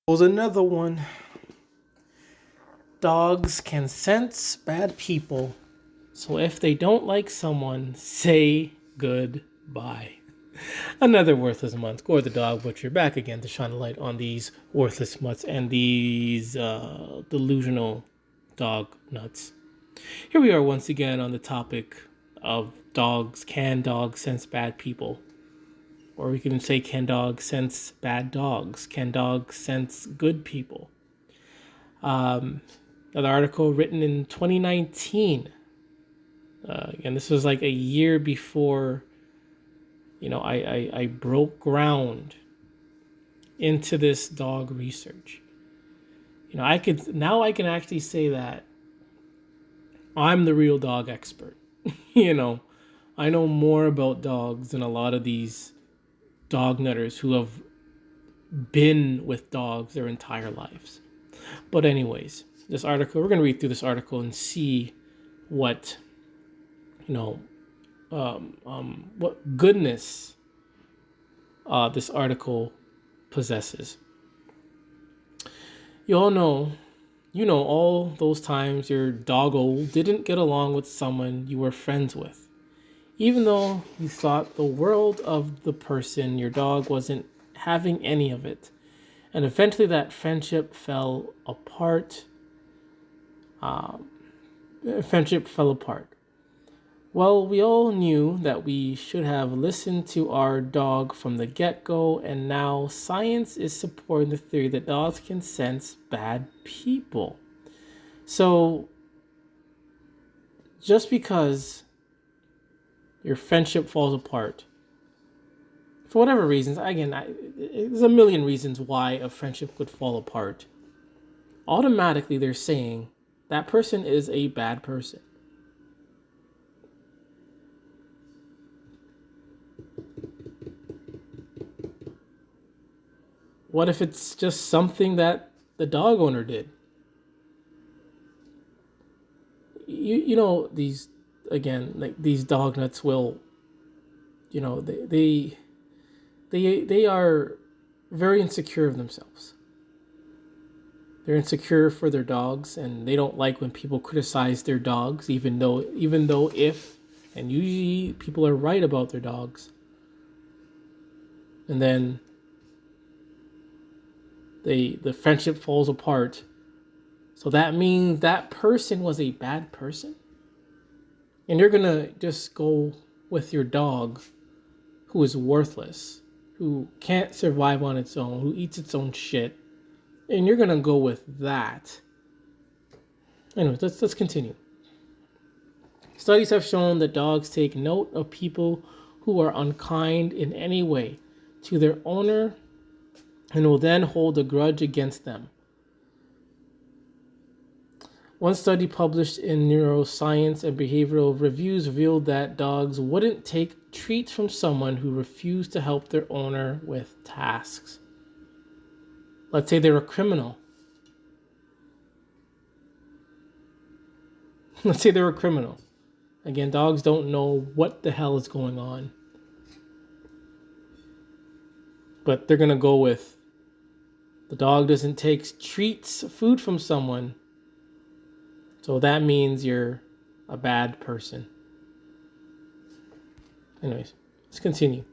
Was another one. Dogs can sense bad people, so if they don't like someone, say goodbye. Another worthless month. Gore the Dog Butcher back again to shine a light on these worthless mutts and these delusional dog nuts. Here we are once again on the topic of dogs. Can dogs sense bad people? Or we can say, can dogs sense bad dogs? Can dogs sense good people? Another article written in 2019. And this was like a year before, I broke ground into this dog research. I can actually say that I'm the real dog expert. I know more about dogs than a lot of these dog nutters who have been with dogs their entire lives. But anyways, this article, we're going to read through this article and see what, what goodness this article possesses. You know all those times your doggo didn't get along with someone you were friends with. Even though you thought the world of the person, your dog wasn't having any of it. And eventually that friendship fell apart. Well, we all knew that we should have listened to our dog from the get-go, and now science is supporting the theory that dogs can sense bad people. So, just because your friendship falls apart, for whatever reasons, again, there's a million reasons why a friendship could fall apart. Automatically, they're saying that person is a bad person. What if it's just something that the dog owner did? These, again, like these dog nuts will, they are very insecure of themselves. They're insecure for their dogs, and they don't like when people criticize their dogs, even though if, and usually people are right about their dogs. And then the friendship falls apart. So that means that person was a bad person. And you're going to just go with your dog who is worthless, who can't survive on its own, who eats its own shit. And you're going to go with that. Anyways, let's continue. Studies have shown that dogs take note of people who are unkind in any way to their owner and will then hold a grudge against them. One study published in Neuroscience and Behavioral Reviews revealed that dogs wouldn't take treats from someone who refused to help their owner with tasks. Let's say they're a criminal. Let's say they're a criminal. Again, dogs don't know what the hell is going on. But they're going to go with the dog doesn't take treats, food from someone. So that means you're a bad person. Anyways, let's continue.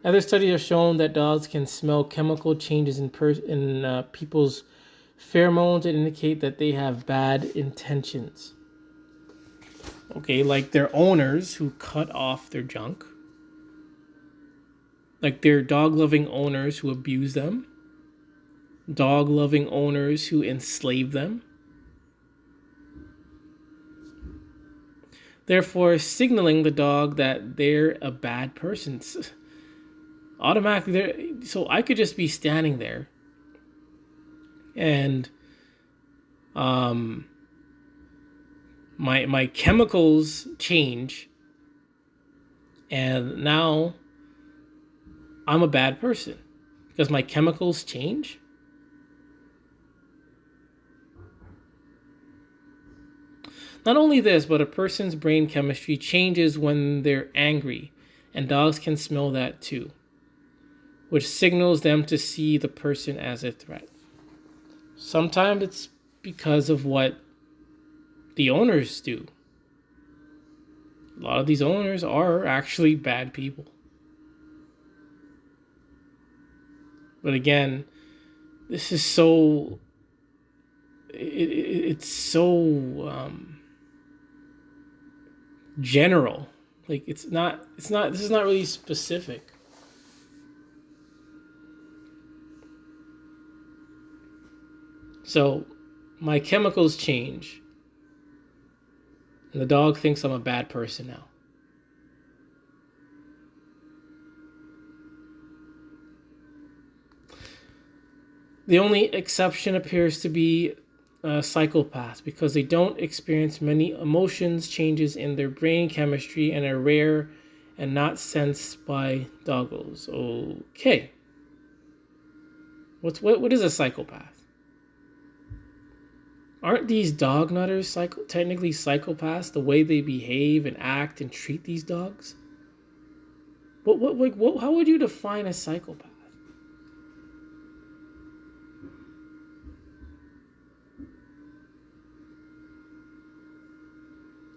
Other studies have shown that dogs can smell chemical changes in people's pheromones that indicate that they have bad intentions. Okay, like their owners who cut off their junk. Like their dog-loving owners who abuse them. Dog-loving owners who enslave them. Therefore, signaling the dog that they're a bad person. Automatically, so I could just be standing there and my chemicals change, and now I'm a bad person because my chemicals change. Not only this, but a person's brain chemistry changes when they're angry, and dogs can smell that too. which signals them to see the person as a threat. Sometimes it's because of what the owners do. A lot of these owners are actually bad people. But again, this is so... It's so general. Like, this is not really specific. So, my chemicals change. And the dog thinks I'm a bad person now. The only exception appears to be psychopaths, because they don't experience many emotions changes in their brain chemistry and are rare and not sensed by doggos. Okay. What is a psychopath? Aren't these dog nutters technically psychopaths, the way they behave and act and treat these dogs? How would you define a psychopath?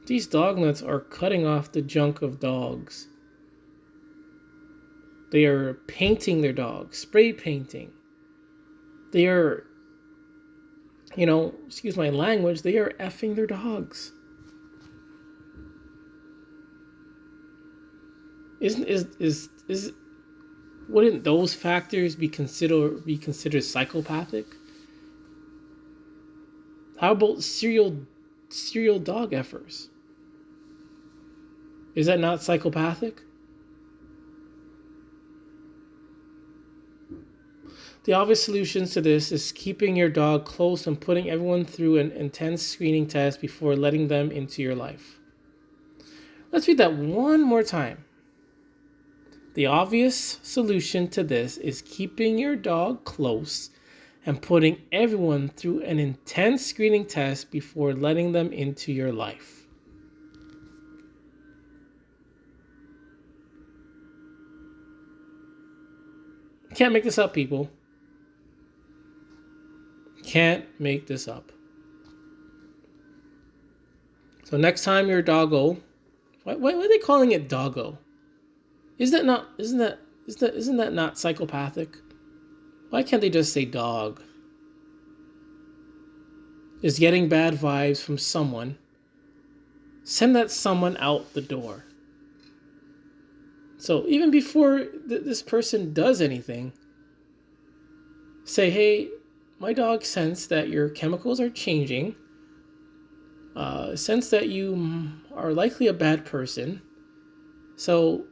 These dog nuts are cutting off the junk of dogs. They are painting their dogs, spray painting. They are, excuse my language, they are effing their dogs. Wouldn't those factors be considered psychopathic? How about serial dog effers? Is that not psychopathic? The obvious solutions to this is keeping your dog close and putting everyone through an intense screening test before letting them into your life. Let's read that one more time. The obvious solution to this is keeping your dog close and putting everyone through an intense screening test before letting them into your life. Can't make this up, people. Can't make this up. So next time your doggo, why are they calling it doggo? Isn't that not psychopathic? Why can't they just say dog? Is getting bad vibes from someone, send that someone out the door. So even before this person does anything, say, hey, my dog sensed that your chemicals are changing, sense that you are likely a bad person, so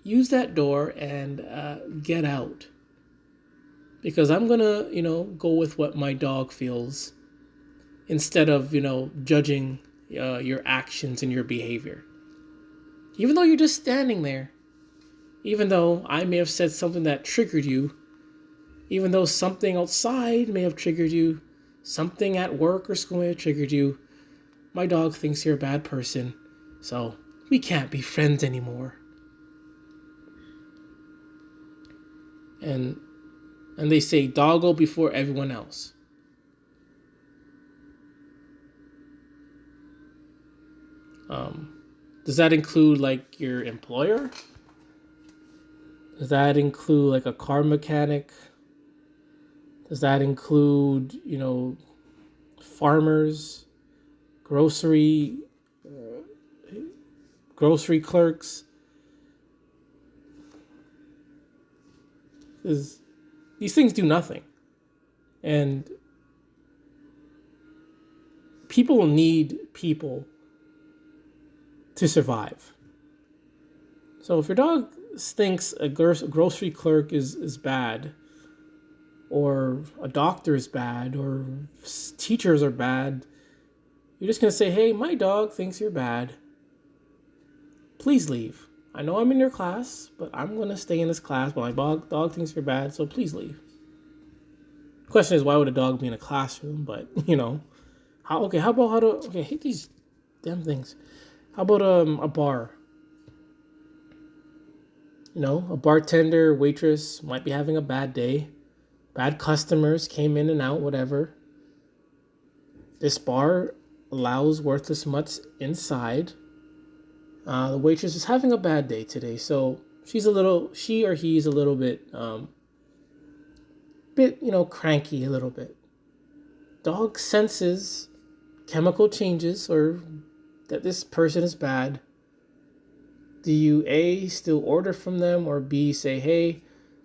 use that door and get out. Because I'm gonna, go with what my dog feels instead of, judging your actions and your behavior. Even though you're just standing there, even though I may have said something that triggered you, even though something outside may have triggered you, something at work or school may have triggered you, my dog thinks you're a bad person, so we can't be friends anymore. And they say doggo before everyone else. Does that include like your employer? Does that include like a car mechanic? Does that include, farmers, grocery clerks? Because these things do nothing. And people need people to survive. So if your dog thinks a grocery clerk is bad, or a doctor is bad, or teachers are bad, you're just going to say, hey, my dog thinks you're bad. Please leave. I know I'm in your class, but I'm going to stay in this class, but my dog thinks you're bad, so please leave. The question is, why would a dog be in a classroom? But, I hate these damn things. How about a bar? A bartender, waitress might be having a bad day. Bad customers came in and out, whatever. This bar allows worthless mutts inside. The waitress is having a bad day today, so she or he's a little bit, cranky a little bit. Dog senses chemical changes or that this person is bad. Do you A, still order from them, or B, say, hey,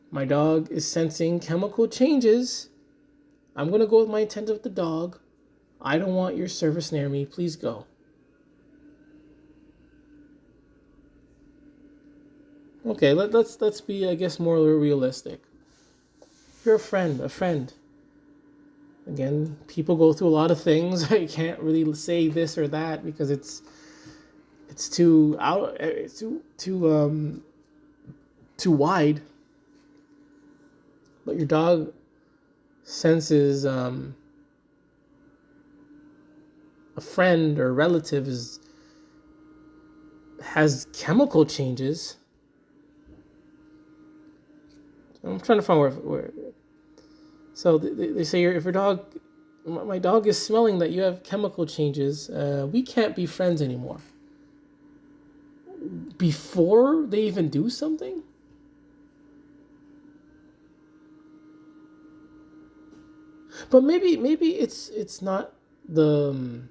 my dog is sensing chemical changes. I'm going to go with my intent with the dog. I don't want your service near me. Please go. Okay, let's be, I guess, more realistic. You're a friend. Again, people go through a lot of things. I can't really say this or that because it's too wide. But your dog senses a friend or relative has chemical changes. I'm trying to find where. So they say if your dog, my dog is smelling that you have chemical changes, we can't be friends anymore. Before they even do something? But maybe it's not the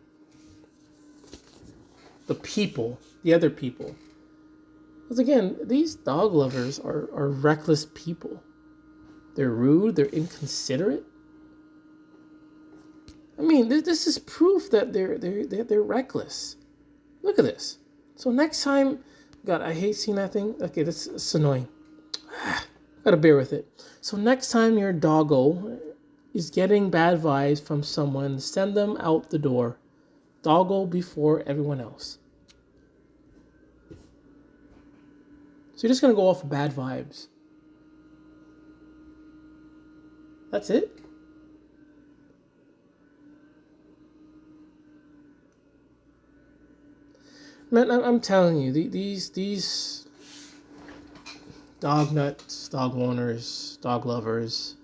people, the other people. Because again, these dog lovers are reckless people. They're rude, they're inconsiderate. I mean, this is proof that they're reckless. Look at this. So next time, God, I hate seeing that thing. Okay, that's annoying. Gotta bear with it. So next time your doggo is getting bad vibes from someone, send them out the door. Doggo before everyone else. So you're just gonna go off of bad vibes. That's it? Man, I'm telling you, these dog nuts, dog owners, dog lovers,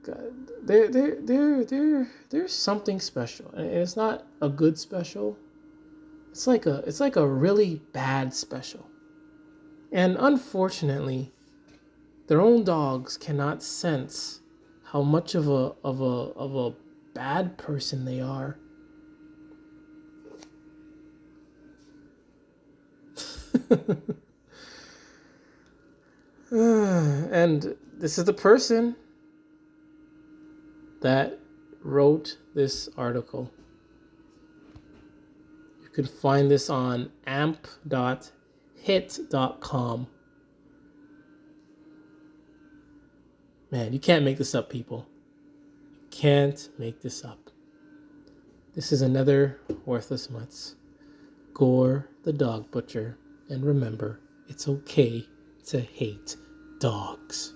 God, they're something special, and it's not a good special. It's like a really bad special, and unfortunately, their own dogs cannot sense how much of a bad person they are. And this is the person that wrote this article. You can find this on amp.hit.com. Man, you can't make this up, people. You can't make this up. This is another Worthless Mutts. Gore the dog butcher. And remember, it's okay to hate dogs.